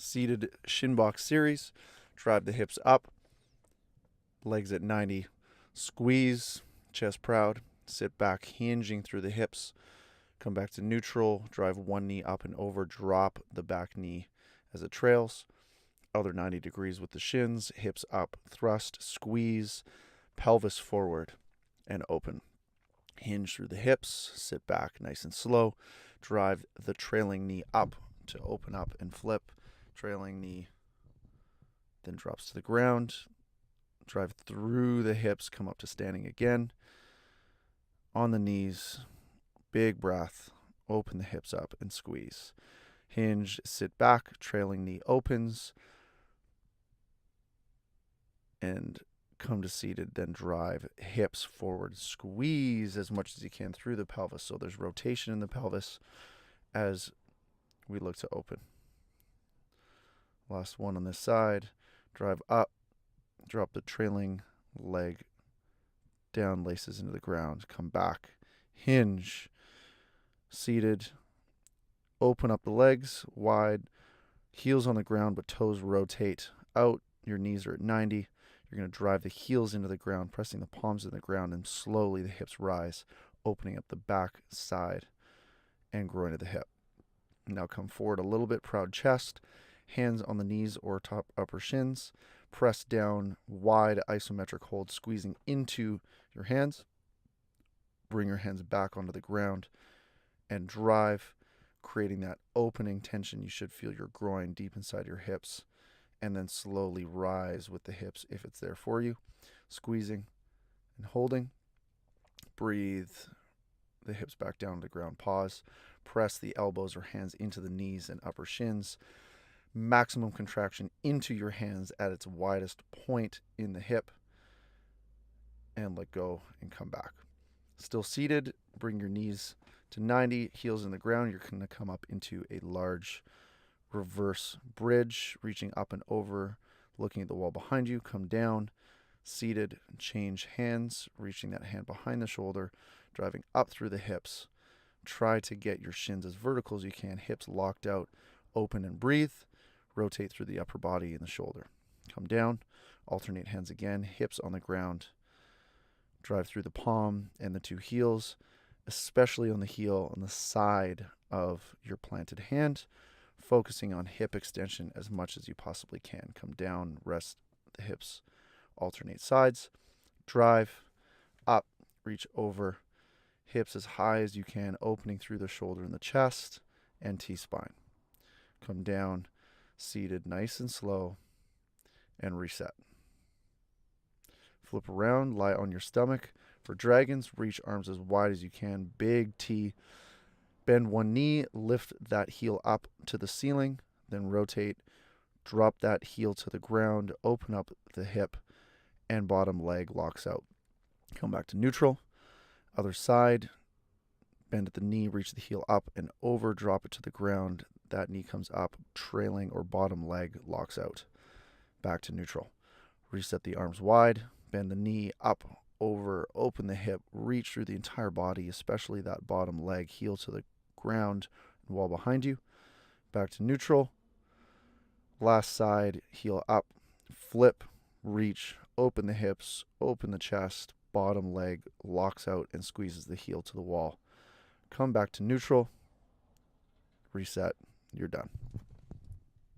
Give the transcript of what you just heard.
Seated shin box series. Drive the hips up, legs at 90. Squeeze, chest proud. Sit back, hinging through the hips. Come back to neutral. Drive one knee up and over. Drop the back knee as it trails. Other 90 degrees with the shins. Hips up, thrust, squeeze, pelvis forward, and open. Hinge through the hips. Sit back nice and slow. Drive the trailing knee up to open up and flip. Trailing knee then drops to the ground. Drive through the hips, come up to standing again. On the knees, big breath, open the hips up and squeeze. Hinge, sit back, trailing knee opens, and come to seated, then drive hips forward. Squeeze as much as you can through the pelvis, so there's rotation in the pelvis as we look to open. Last one on this side. Drive up, drop the trailing leg down, laces into the ground, come back, hinge, seated, open up the legs wide, heels on the ground but toes rotate out, your knees are at 90. You're going to drive the heels into the ground, pressing the palms in the ground, and slowly the hips rise, opening up the back, side, and groin of the hip. Now come forward a little bit, proud chest, hands on the knees or top upper shins. Press down, wide isometric hold, squeezing into your hands. Bring your hands back onto the ground and drive, creating that opening tension. You should feel your groin deep inside your hips, and then slowly rise with the hips if it's there for you. Squeezing and holding. Breathe the hips back down to the ground. Pause. Press the elbows or hands into the knees and upper shins. Maximum contraction into your hands at its widest point in the hip, and let go and come back. Still seated, bring your knees to 90, heels in the ground. You're going to come up into a large reverse bridge, reaching up and over, looking at the wall behind you. Come down, seated, change hands, reaching that hand behind the shoulder, driving up through the hips. Try to get your shins as vertical as you can, hips locked out, open and breathe. Rotate through the upper body and the shoulder. Come down, alternate hands again, hips on the ground. Drive through the palm and the two heels, especially on the heel on the side of your planted hand, focusing on hip extension as much as you possibly can. Come down, rest the hips, alternate sides. Drive up, reach over, hips as high as you can, opening through the shoulder and the chest, and T-spine. Come down, seated nice and slow, and reset. Flip around, lie on your stomach. For dragons, reach arms as wide as you can. Big T. Bend one knee, lift that heel up to the ceiling, then rotate. Drop that heel to the ground, open up the hip, and bottom leg locks out. Come back to neutral. Other side, bend at the knee, reach the heel up and over, drop it to the ground. That knee comes up, trailing or bottom leg locks out. Back to neutral. Reset the arms wide, bend the knee up, over, open the hip, reach through the entire body, especially that bottom leg, heel to the ground and wall behind you. Back to neutral. Last side, heel up, flip, reach, open the hips, open the chest, bottom leg locks out and squeezes the heel to the wall. Come back to neutral, reset, you're done.